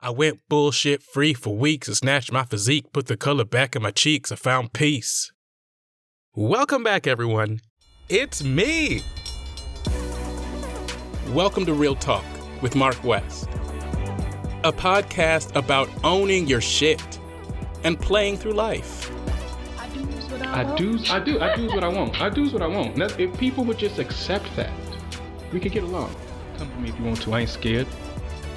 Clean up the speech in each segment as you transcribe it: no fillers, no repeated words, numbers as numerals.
I went bullshit free for weeks. I snatched my physique, put the color back in my cheeks. I found peace. Welcome back, everyone. It's me. Welcome to Real Talk with Mark West, a podcast about owning your shit and playing through life. I do what I want. If people would just accept that, we could get along. Come to me if you want to. I ain't scared.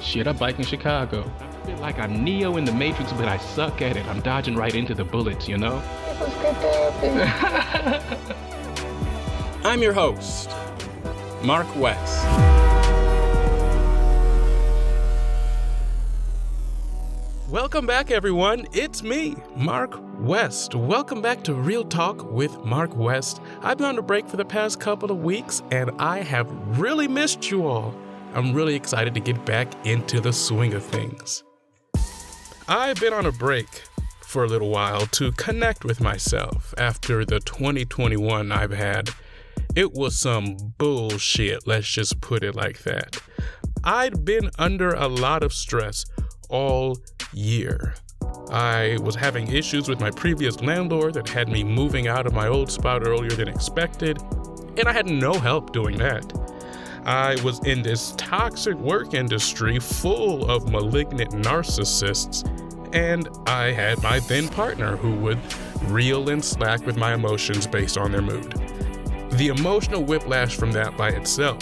Shit, I bike in Chicago. I feel like I'm Neo in the Matrix, but I suck at it. I'm dodging right into the bullets, you know? It was good therapy. I'm your host, Mark West. Welcome back, everyone. It's me, Mark West. Welcome back to Real Talk with Mark West. I've been on a break for the past couple of weeks, and I have really missed you all. I'm really excited to get back into the swing of things. I've been on a break for a little while to connect with myself after the 2021 I've had. It was some bullshit, let's just put it like that. I'd been under a lot of stress all year. I was having issues with my previous landlord that had me moving out of my old spot earlier than expected, and I had no help doing that. I was in this toxic work industry full of malignant narcissists, and I had my then partner who would reel and slack with my emotions based on their mood. The emotional whiplash from that by itself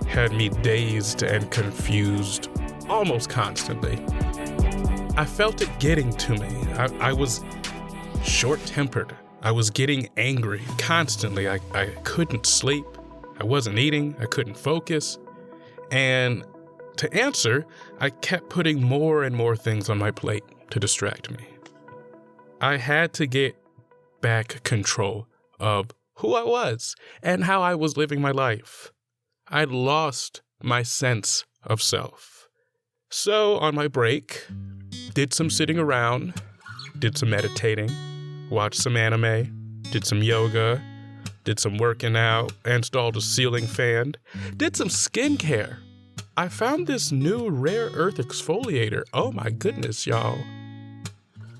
had me dazed and confused almost constantly. I felt it getting to me. I was short-tempered. I was getting angry constantly. I couldn't sleep. I wasn't eating, I couldn't focus, and to answer, I kept putting more and more things on my plate to distract me. I had to get back control of who I was and how I was living my life. I'd lost my sense of self. So on my break, did some sitting around, did some meditating, watched some anime, did some yoga, did some working out, installed a ceiling fan, did some skincare. I found this new rare earth exfoliator. Oh my goodness, y'all.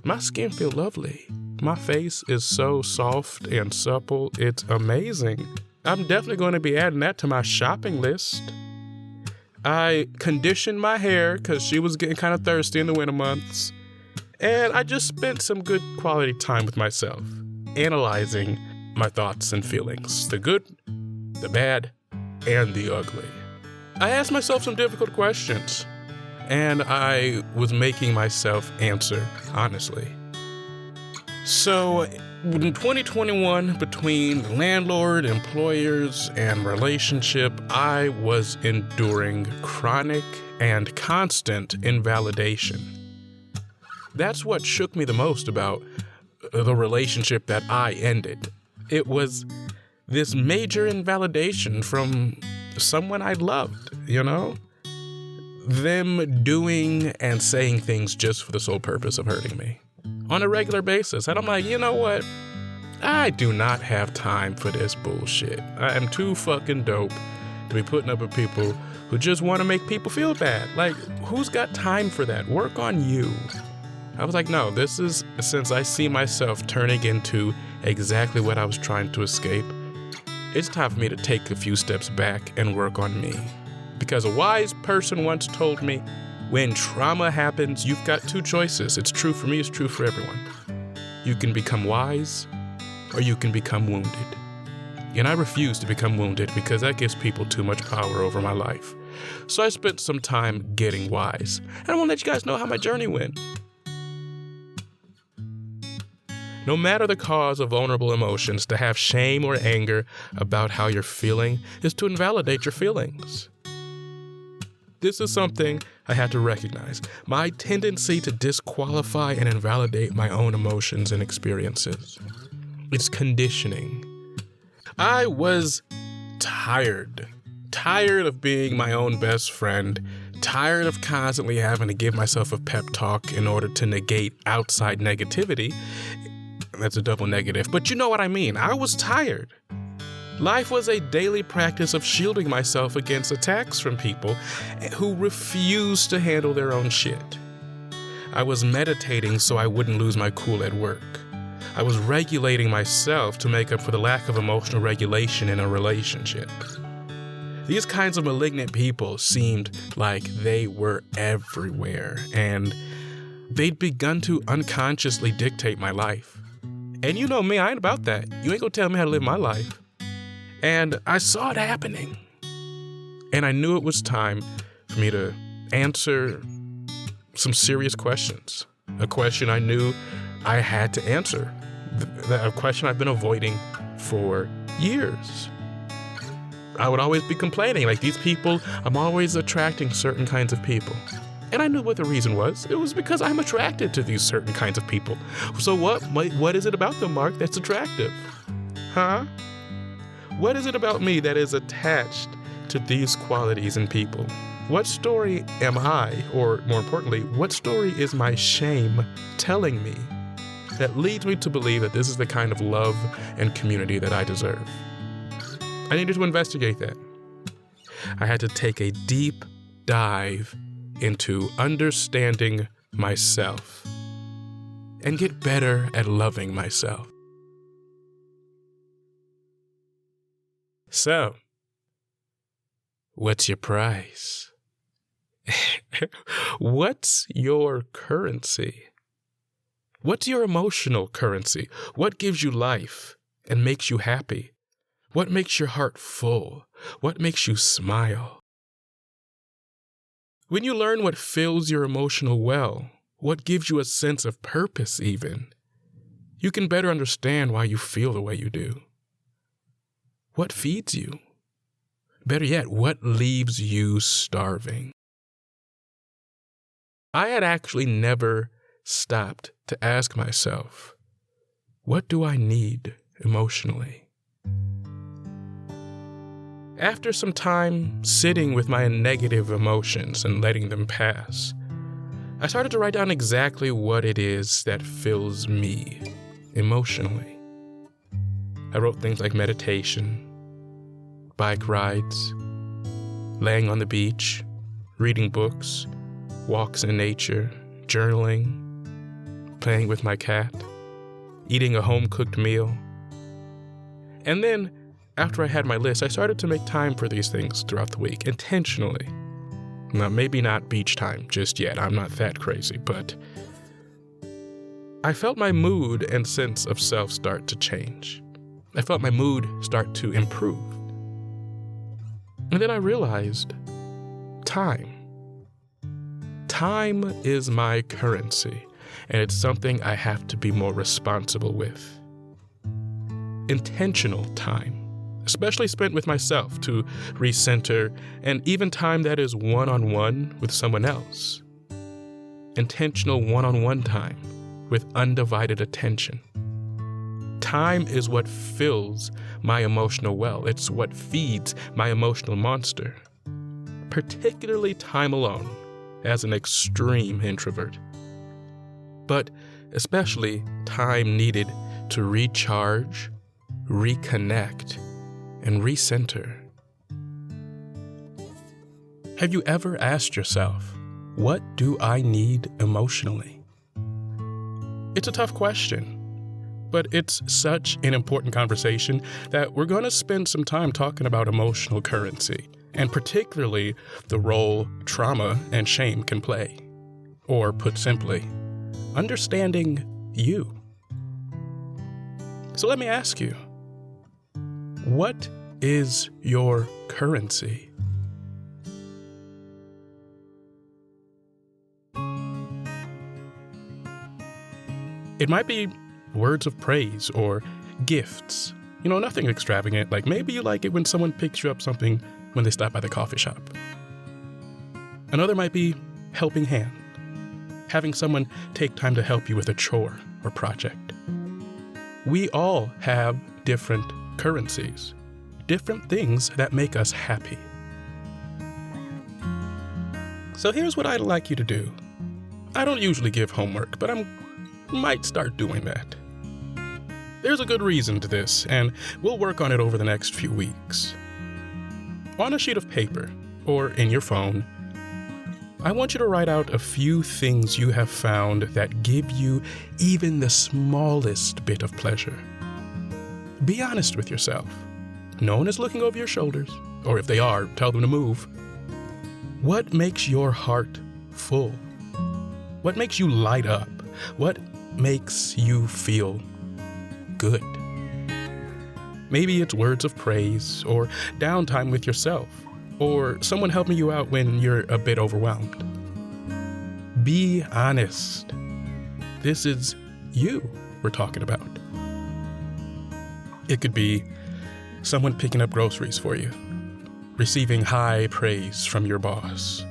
My skin feels lovely. My face is so soft and supple, it's amazing. I'm definitely going to be adding that to my shopping list. I conditioned my hair because she was getting kind of thirsty in the winter months. And I just spent some good quality time with myself, analyzing my thoughts and feelings, the good, the bad, and the ugly. I asked myself some difficult questions, and I was making myself answer honestly. So, in 2021, between landlord, employers, and relationship, I was enduring chronic and constant invalidation. That's what shook me the most about the relationship that I ended. It was this major invalidation from someone I loved, you know? Them doing and saying things just for the sole purpose of hurting me on a regular basis. And I'm like, you know what? I do not have time for this bullshit. I am too fucking dope to be putting up with people who just want to make people feel bad. Like, who's got time for that? Work on you. I was like, no, this is, since I see myself turning into exactly what I was trying to escape, it's time for me to take a few steps back and work on me. Because a wise person once told me, when trauma happens, you've got two choices. It's true for me, it's true for everyone. You can become wise, or you can become wounded. And I refuse to become wounded because that gives people too much power over my life. So I spent some time getting wise. And I want to let you guys know how my journey went. No matter the cause of vulnerable emotions, to have shame or anger about how you're feeling is to invalidate your feelings. This is something I had to recognize. My tendency to disqualify and invalidate my own emotions and experiences. It's conditioning. I was tired of being my own best friend, tired of constantly having to give myself a pep talk in order to negate outside negativity. That's a double negative, but you know what I mean. I was tired. Life was a daily practice of shielding myself against attacks from people who refused to handle their own shit. I was meditating so I wouldn't lose my cool at work. I was regulating myself to make up for the lack of emotional regulation in a relationship. These kinds of malignant people seemed like they were everywhere, and they'd begun to unconsciously dictate my life. And you know me, I ain't about that. You ain't gonna tell me how to live my life. And I saw it happening. And I knew it was time for me to answer some serious questions. A question I knew I had to answer. A question I've been avoiding for years. I would always be complaining, like, these people, I'm always attracting certain kinds of people. And I knew what the reason was. It was because I'm attracted to these certain kinds of people. So what is it about them, Mark, that's attractive? Huh? What is it about me that is attached to these qualities in people? What story am I, or more importantly, what story is my shame telling me that leads me to believe that this is the kind of love and community that I deserve? I needed to investigate that. I had to take a deep dive into understanding myself and get better at loving myself. So, what's your price? What's your currency? What's your emotional currency? What gives you life and makes you happy? What makes your heart full? What makes you smile? When you learn what fills your emotional well, what gives you a sense of purpose even, you can better understand why you feel the way you do. What feeds you? Better yet, what leaves you starving? I had actually never stopped to ask myself, what do I need emotionally? After some time sitting with my negative emotions and letting them pass, I started to write down exactly what it is that fills me emotionally. I wrote things like meditation, bike rides, laying on the beach, reading books, walks in nature, journaling, playing with my cat, eating a home-cooked meal. And then, after I had my list, I started to make time for these things throughout the week, intentionally. Now, maybe not beach time just yet, I'm not that crazy, but I felt my mood and sense of self start to change. I felt my mood start to improve. And then I realized, time. Time is my currency, and it's something I have to be more responsible with. Intentional time, especially spent with myself to recenter, and even time that is one-on-one with someone else. Intentional one-on-one time with undivided attention. Time is what fills my emotional well. It's what feeds my emotional monster. Particularly time alone, as an extreme introvert. But especially time needed to recharge, reconnect, and recenter. Have you ever asked yourself, what do I need emotionally? It's a tough question, but it's such an important conversation that we're going to spend some time talking about emotional currency, and particularly the role trauma and shame can play. Or put simply, understanding you. So let me ask you, what is your currency? It might be words of praise or gifts. Nothing extravagant, like maybe you like it when someone picks you up something when they stop by the coffee shop. Another might be helping hand, having someone take time to help you with a chore or project. We all have different currencies, different things that make us happy. So here's what I'd like you to do. I don't usually give homework, but I might start doing that. There's a good reason to this, and we'll work on it over the next few weeks. On a sheet of paper, or in your phone, I want you to write out a few things you have found that give you even the smallest bit of pleasure. Be honest with yourself. No one is looking over your shoulders, or if they are, tell them to move. What makes your heart full? What makes you light up? What makes you feel good? Maybe it's words of praise, or downtime with yourself, or someone helping you out when you're a bit overwhelmed. Be honest. This is you we're talking about. It could be someone picking up groceries for you, receiving high praise from your boss,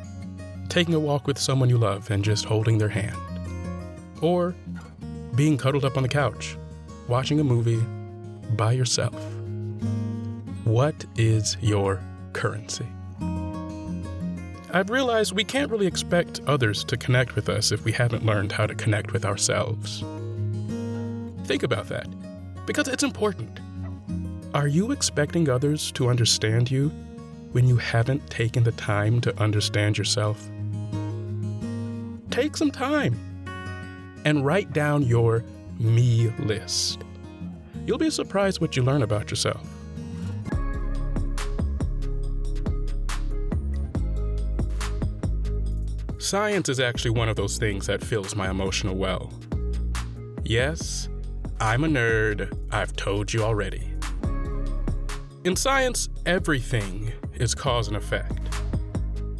taking a walk with someone you love and just holding their hand, or being cuddled up on the couch, watching a movie by yourself. What is your currency? I've realized we can't really expect others to connect with us if we haven't learned how to connect with ourselves. Think about that, because it's important. Are you expecting others to understand you when you haven't taken the time to understand yourself? Take some time and write down your me list. You'll be surprised what you learn about yourself. Science is actually one of those things that fills my emotional well. Yes, I'm a nerd, I've told you already. In science, everything is cause and effect.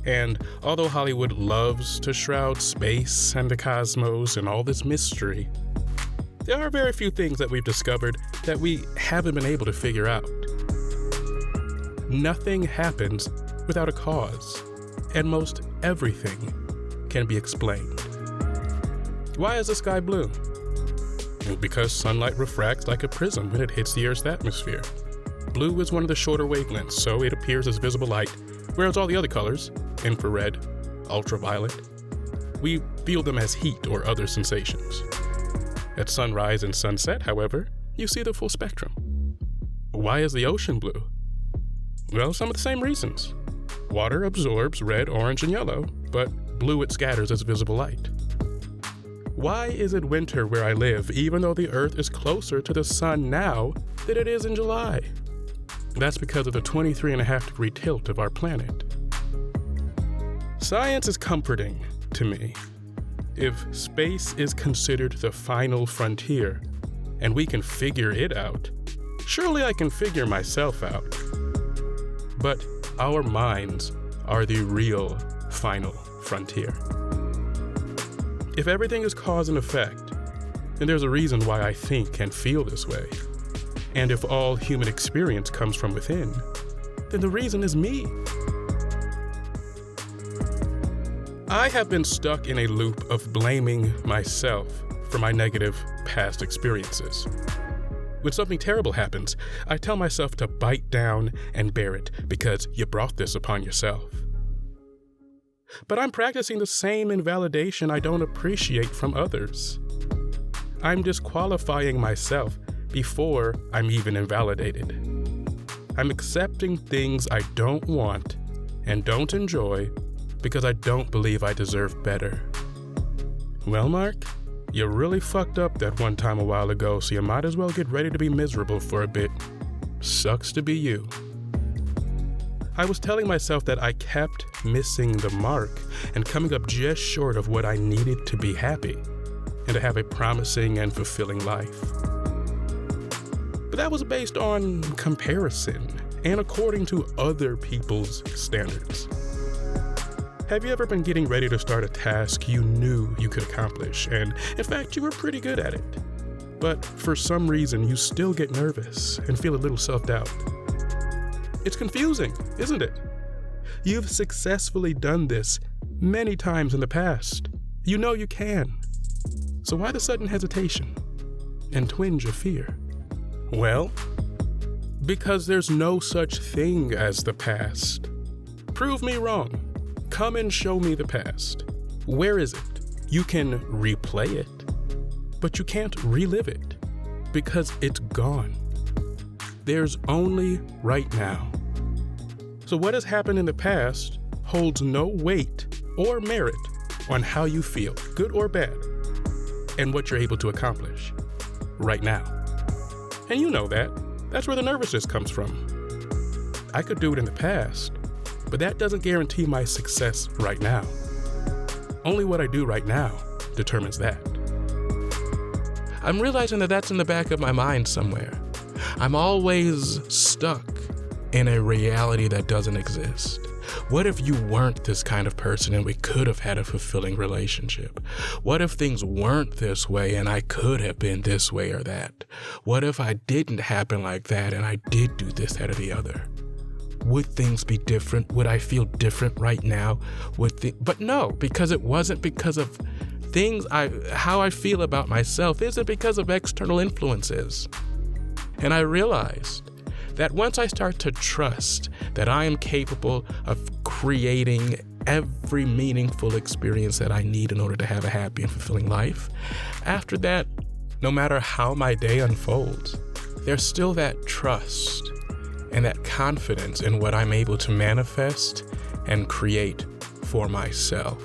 And although Hollywood loves to shroud space and the cosmos and all this mystery, there are very few things that we've discovered that we haven't been able to figure out. Nothing happens without a cause, and most everything can be explained. Why is the sky blue? Because sunlight refracts like a prism when it hits the Earth's atmosphere. Blue is one of the shorter wavelengths, so it appears as visible light, whereas all the other colors, infrared, ultraviolet, we feel them as heat or other sensations. At sunrise and sunset, however, you see the full spectrum. Why is the ocean blue? Well, some of the same reasons. Water absorbs red, orange, and yellow, but blue it scatters as visible light. Why is it winter where I live, even though the Earth is closer to the sun now than it is in July? That's because of the 23.5-degree tilt of our planet. Science is comforting to me. If space is considered the final frontier, and we can figure it out, surely I can figure myself out. But our minds are the real final frontier. If everything is cause and effect, then there's a reason why I think and feel this way. And if all human experience comes from within, then the reason is me. I have been stuck in a loop of blaming myself for my negative past experiences. When something terrible happens, I tell myself to bite down and bear it because you brought this upon yourself. But I'm practicing the same invalidation I don't appreciate from others. I'm disqualifying myself before I'm even invalidated. I'm accepting things I don't want and don't enjoy because I don't believe I deserve better. Well, Mark, you really fucked up that one time a while ago, so you might as well get ready to be miserable for a bit. Sucks to be you. I was telling myself that I kept missing the mark and coming up just short of what I needed to be happy and to have a promising and fulfilling life. But that was based on comparison and according to other people's standards. Have you ever been getting ready to start a task you knew you could accomplish, and in fact, you were pretty good at it? But for some reason, you still get nervous and feel a little self-doubt. It's confusing, isn't it? You've successfully done this many times in the past. You know you can. So why the sudden hesitation and twinge of fear? Well, because there's no such thing as the past. Prove me wrong. Come and show me the past. Where is it? You can replay it, but you can't relive it because it's gone. There's only right now. So what has happened in the past holds no weight or merit on how you feel, good or bad, and what you're able to accomplish right now. And you know that. That's where the nervousness comes from. I could do it in the past, but that doesn't guarantee my success right now. Only what I do right now determines that. I'm realizing that that's in the back of my mind somewhere. I'm always stuck in a reality that doesn't exist. What if you weren't this kind of person and we could have had a fulfilling relationship? What if things weren't this way and I could have been this way or that? What if I didn't happen like that and I did do this, that, or the other? Would things be different? Would I feel different right now? But no, because it wasn't because of things. How I feel about myself isn't because of external influences. And I realized that once I start to trust that I am capable of creating every meaningful experience that I need in order to have a happy and fulfilling life, after that, no matter how my day unfolds, there's still that trust and that confidence in what I'm able to manifest and create for myself.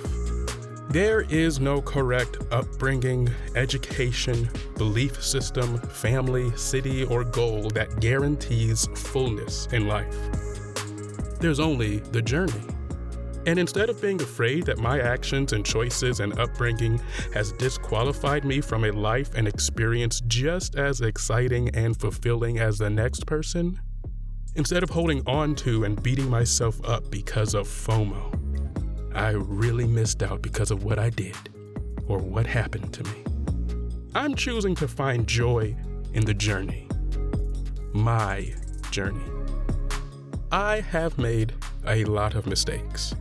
There is no correct upbringing, education, belief system, family, city, or goal that guarantees fullness in life. There's only the journey. And instead of being afraid that my actions and choices and upbringing has disqualified me from a life and experience just as exciting and fulfilling as the next person, instead of holding on to and beating myself up because of FOMO, I really missed out because of what I did or what happened to me. I'm choosing to find joy in the journey. My journey. I have made a lot of mistakes.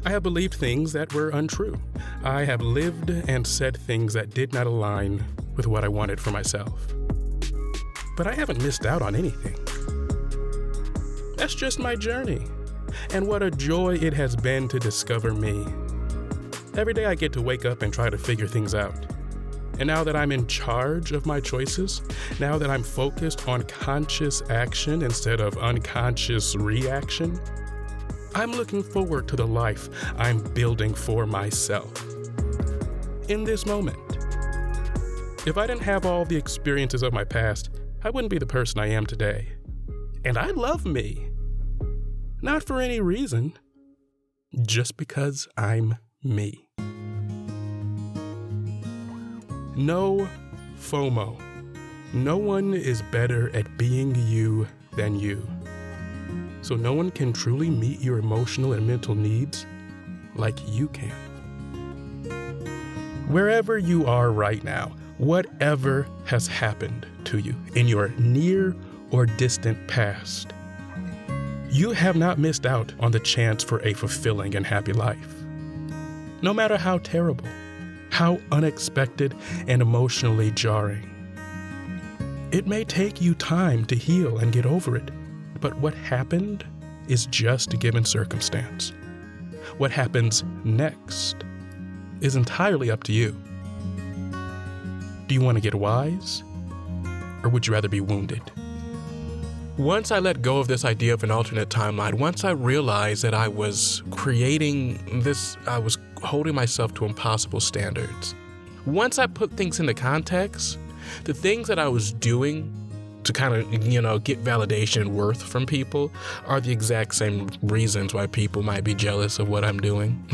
I have believed things that were untrue. I have lived and said things that did not align with what I wanted for myself. But I haven't missed out on anything. That's just my journey. And what a joy it has been to discover me. Every day I get to wake up and try to figure things out. And now that I'm in charge of my choices, now that I'm focused on conscious action instead of unconscious reaction, I'm looking forward to the life I'm building for myself. In this moment. If I didn't have all the experiences of my past, I wouldn't be the person I am today. And I love me. Not for any reason, just because I'm me. No FOMO. No one is better at being you than you. So no one can truly meet your emotional and mental needs like you can. Wherever you are right now, whatever has happened to you in your near or distant past, you have not missed out on the chance for a fulfilling and happy life. No matter how terrible, how unexpected and emotionally jarring. It may take you time to heal and get over it, but what happened is just a given circumstance. What happens next is entirely up to you. Do you want to get wise, or would you rather be wounded? Once I let go of this idea of an alternate timeline, once I realized that I was creating this, I was holding myself to impossible standards. Once I put things into context, the things that I was doing to kind of, get validation and worth from people are the exact same reasons why people might be jealous of what I'm doing.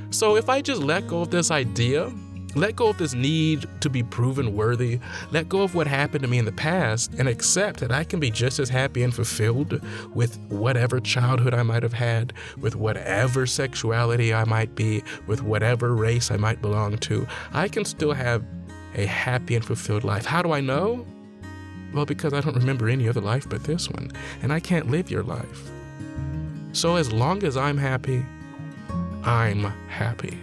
So if I just let go of this idea, let go of this need to be proven worthy, let go of what happened to me in the past, and accept that I can be just as happy and fulfilled with whatever childhood I might have had, with whatever sexuality I might be, with whatever race I might belong to. I can still have a happy and fulfilled life. How do I know? Well, because I don't remember any other life but this one, and I can't live your life. So as long as I'm happy, I'm happy.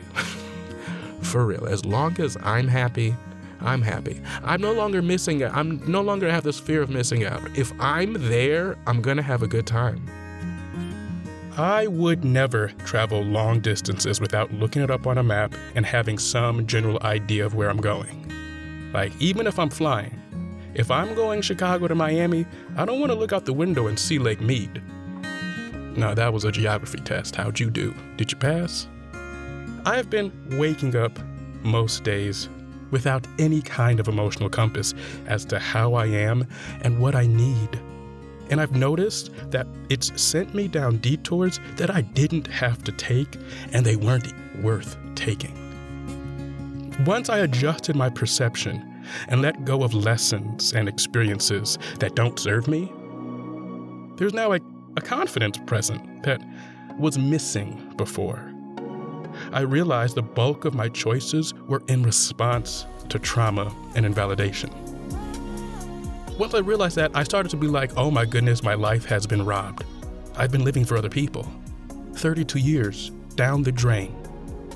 For real, as long as I'm happy, I'm happy. I'm no longer missing out. I'm no longer have this fear of missing out. If I'm there, I'm gonna have a good time. I would never travel long distances without looking it up on a map and having some general idea of where I'm going. Like, even if I'm flying, if I'm going Chicago to Miami, I don't want to look out the window and see Lake Mead. No, that was a geography test. How'd you do? Did you pass? I have been waking up most days without any kind of emotional compass as to how I am and what I need. And I've noticed that it's sent me down detours that I didn't have to take, and they weren't worth taking. Once I adjusted my perception and let go of lessons and experiences that don't serve me, there's now a confidence present that was missing before. I realized the bulk of my choices were in response to trauma and invalidation. Once I realized that, I started to be like, oh my goodness, my life has been robbed. I've been living for other people. 32 years down the drain,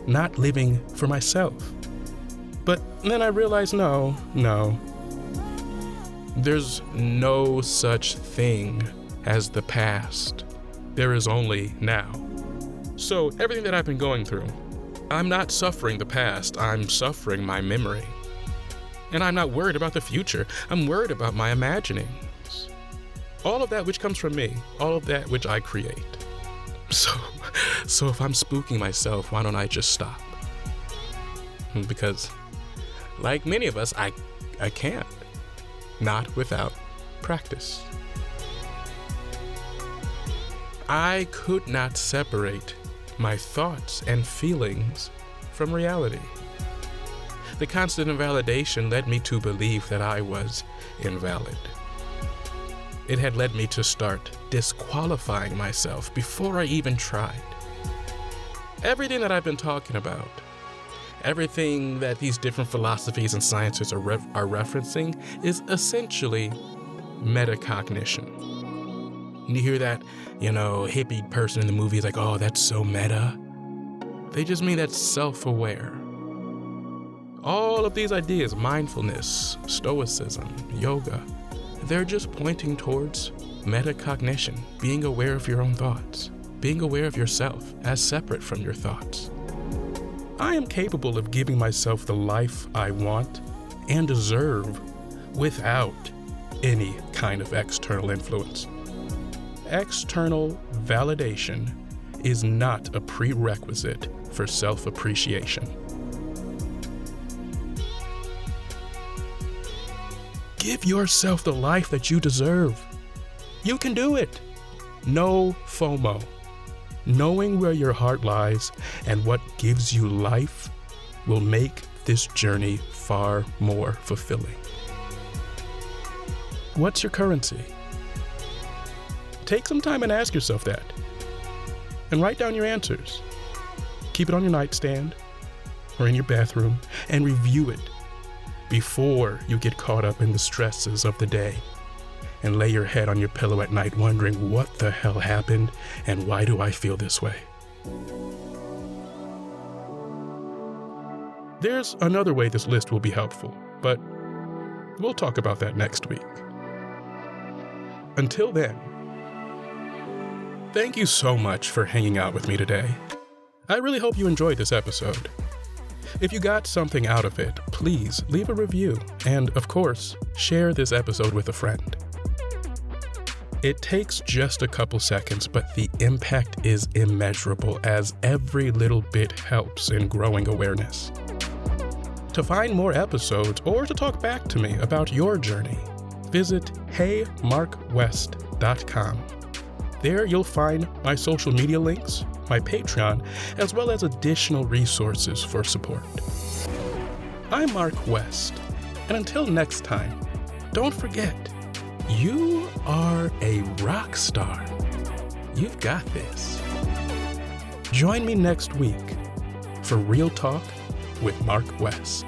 not living for myself. But then I realized, no. There's no such thing as the past. There is only now. So everything that I've been going through, I'm not suffering the past, I'm suffering my memory. And I'm not worried about the future, I'm worried about my imaginings. All of that which comes from me, all of that which I create. So if I'm spooking myself, why don't I just stop? Because like many of us, I can't. Not without practice. I could not separate my thoughts and feelings from reality. The constant invalidation led me to believe that I was invalid. It had led me to start disqualifying myself before I even tried. Everything that I've been talking about, everything that these different philosophies and sciences are referencing is essentially metacognition. You hear that, hippie person in the movie is like, oh, that's so meta. They just mean that's self-aware. All of these ideas, mindfulness, stoicism, yoga, they're just pointing towards metacognition, being aware of your own thoughts, being aware of yourself as separate from your thoughts. I am capable of giving myself the life I want and deserve without any kind of external influence. External validation is not a prerequisite for self-appreciation. Give yourself the life that you deserve. You can do it. No FOMO. Knowing where your heart lies and what gives you life will make this journey far more fulfilling. What's your currency? Take some time and ask yourself that. And write down your answers. Keep it on your nightstand or in your bathroom and review it before you get caught up in the stresses of the day and lay your head on your pillow at night wondering what the hell happened and why do I feel this way. There's another way this list will be helpful, but we'll talk about that next week. Until then, thank you so much for hanging out with me today. I really hope you enjoyed this episode. If you got something out of it, please leave a review and, of course, share this episode with a friend. It takes just a couple seconds, but the impact is immeasurable as every little bit helps in growing awareness. To find more episodes or to talk back to me about your journey, visit heymarkwest.com. There you'll find my social media links, my Patreon, as well as additional resources for support. I'm Mark West, and until next time, don't forget, you are a rock star. You've got this. Join me next week for Real Talk with Mark West.